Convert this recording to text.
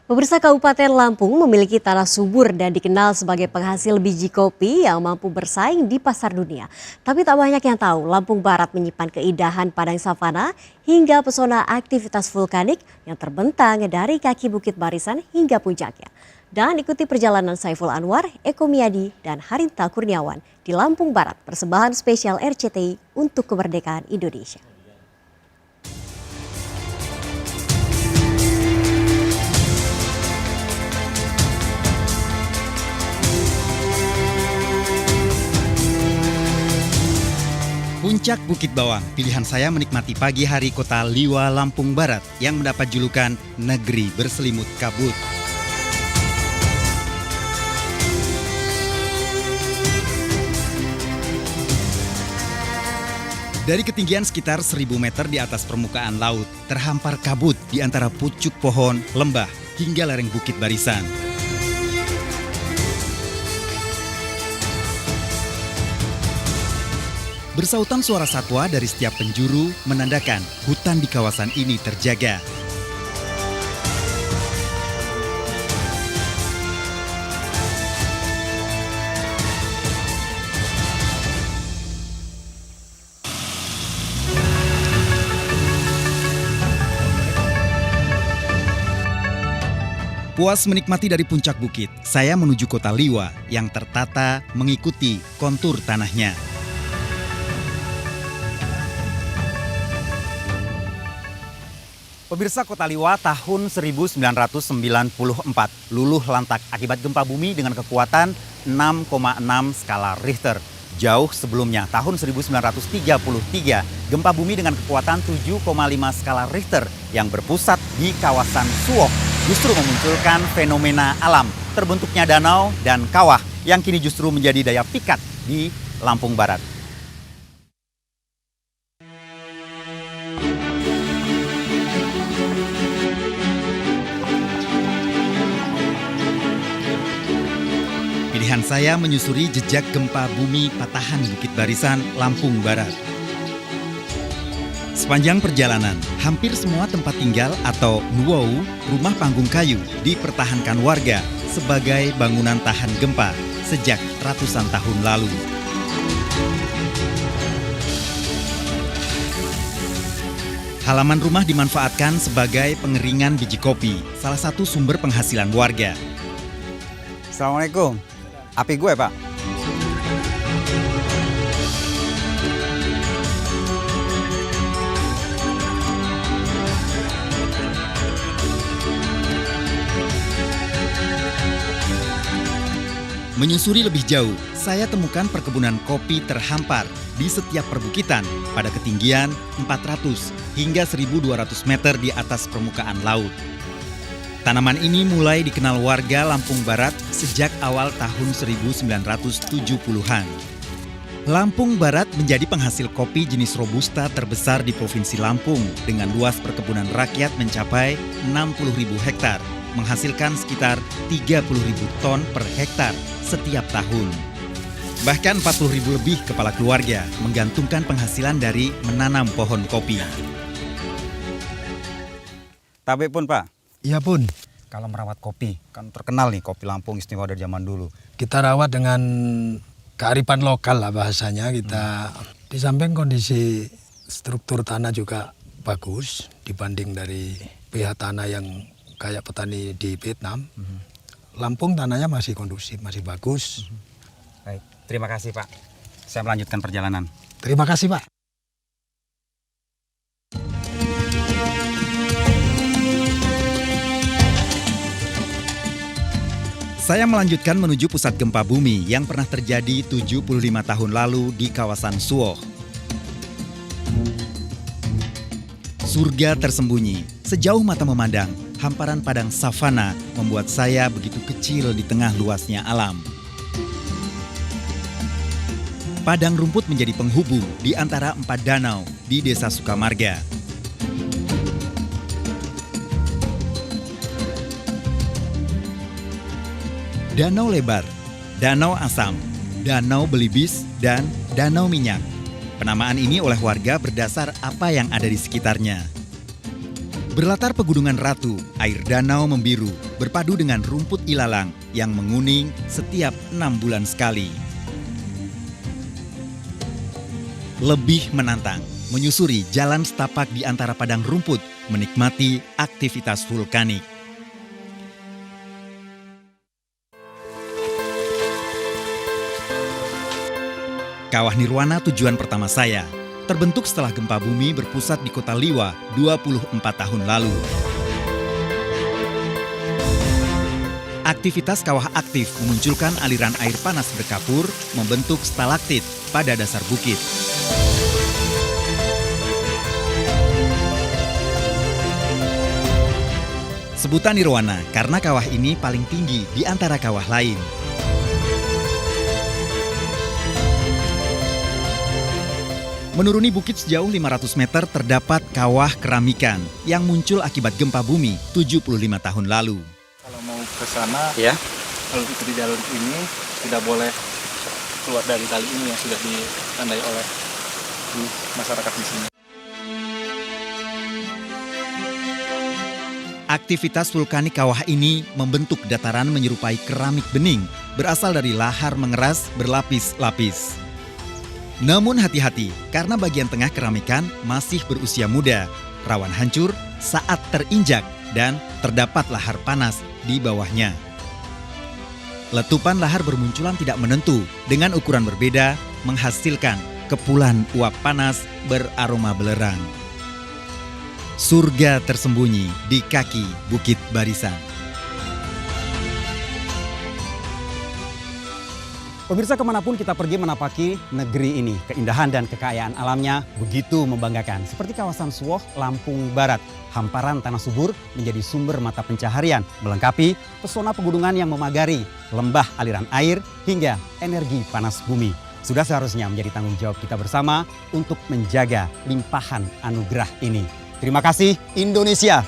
Pemirsa Kabupaten Lampung memiliki tanah subur dan dikenal sebagai penghasil biji kopi yang mampu bersaing di pasar dunia. Tapi tak banyak yang tahu Lampung Barat menyimpan keindahan padang savana hingga pesona aktivitas vulkanik yang terbentang dari kaki Bukit Barisan hingga puncaknya. Dan ikuti perjalanan Saiful Anwar, Eko Miyadi, dan Harinta Kurniawan di Lampung Barat, persembahan spesial RCTI untuk kemerdekaan Indonesia. Puncak Bukit Bawang, pilihan saya menikmati pagi hari kota Liwa, Lampung Barat yang mendapat julukan negeri berselimut kabut. Dari ketinggian sekitar 1000 meter di atas permukaan laut, terhampar kabut di antara pucuk pohon, lembah, hingga lereng Bukit Barisan. Bersautan suara satwa dari setiap penjuru menandakan hutan di kawasan ini terjaga. Puas menikmati dari puncak bukit, saya menuju kota Liwa yang tertata mengikuti kontur tanahnya. Pemirsa, kota Liwa tahun 1994 luluh lantak akibat gempa bumi dengan kekuatan 6,6 skala Richter. Jauh sebelumnya, tahun 1933, gempa bumi dengan kekuatan 7,5 skala Richter yang berpusat di kawasan Suwoh justru memunculkan fenomena alam, terbentuknya danau dan kawah yang kini justru menjadi daya pikat di Lampung Barat. Pilihan saya menyusuri jejak gempa bumi patahan Bukit Barisan, Lampung Barat. Sepanjang perjalanan, hampir semua tempat tinggal atau nuwou, rumah panggung kayu, dipertahankan warga sebagai bangunan tahan gempa sejak ratusan tahun lalu. Halaman rumah dimanfaatkan sebagai pengeringan biji kopi, salah satu sumber penghasilan warga. Assalamualaikum. Api gue, Pak. Menyusuri lebih jauh, saya temukan perkebunan kopi terhampar di setiap perbukitan pada ketinggian 400 hingga 1200 meter di atas permukaan laut. Tanaman ini mulai dikenal warga Lampung Barat sejak awal tahun 1970-an. Lampung Barat menjadi penghasil kopi jenis Robusta terbesar di Provinsi Lampung dengan luas perkebunan rakyat mencapai 60.000 hektar, menghasilkan sekitar 30.000 ton per hektar setiap tahun. Bahkan 40.000 lebih kepala keluarga menggantungkan penghasilan dari menanam pohon kopi. Tabe pun, Pak. Iya pun, Kalau merawat kopi, kan terkenal nih kopi Lampung istimewa dari zaman dulu. kita rawat dengan kearifan lokal lah bahasanya. Kita di samping kondisi struktur tanah juga bagus dibanding dari pH tanah yang kayak petani di Vietnam. Lampung tanahnya masih kondusif, masih bagus. Baik, terima kasih Pak. Saya melanjutkan perjalanan. Terima kasih Pak. Saya melanjutkan menuju pusat gempa bumi yang pernah terjadi 75 tahun lalu di kawasan Suwoh. Surga tersembunyi, sejauh mata memandang, hamparan padang savana membuat saya begitu kecil di tengah luasnya alam. Padang rumput menjadi penghubung di antara 4 danau di Desa Sukamarga. Danau Lebar, Danau Asam, Danau Belibis, dan Danau Minyak. Penamaan ini oleh warga berdasar apa yang ada di sekitarnya. Berlatar pegunungan Ratu, air danau membiru berpadu dengan rumput ilalang yang menguning setiap 6 bulan sekali. Lebih menantang, menyusuri jalan setapak di antara padang rumput, menikmati aktivitas vulkanik. Kawah Nirwana tujuan pertama saya. Terbentuk setelah gempa bumi berpusat di kota Liwa 24 tahun lalu. Aktivitas kawah aktif memunculkan aliran air panas berkapur membentuk stalaktit pada dasar bukit. Sebutan Nirwana karena kawah ini paling tinggi di antara kawah lain. Menuruni bukit sejauh 500 meter terdapat kawah keramikan yang muncul akibat gempa bumi 75 tahun lalu. Kalau mau ke sana, Ya, kalau ikuti jalur ini tidak boleh keluar dari tali ini yang sudah ditandai oleh masyarakat di sini. Aktivitas vulkanik kawah ini membentuk dataran menyerupai keramik bening berasal dari lahar mengeras berlapis-lapis. Namun hati-hati, karena bagian tengah keramikan masih berusia muda, rawan hancur saat terinjak dan terdapat lahar panas di bawahnya. Letupan lahar bermunculan tidak menentu dengan ukuran berbeda menghasilkan kepulan uap panas beraroma belerang. Surga tersembunyi di kaki Bukit Barisan. pemirsa kemanapun kita pergi menapaki negeri ini, keindahan dan kekayaan alamnya begitu membanggakan. Seperti kawasan Suwoh, Lampung Barat, hamparan tanah subur menjadi sumber mata pencaharian, melengkapi pesona pegunungan yang memagari, lembah aliran air, hingga energi panas bumi. Sudah seharusnya menjadi tanggung jawab kita bersama untuk menjaga limpahan anugerah ini. Terima kasih Indonesia.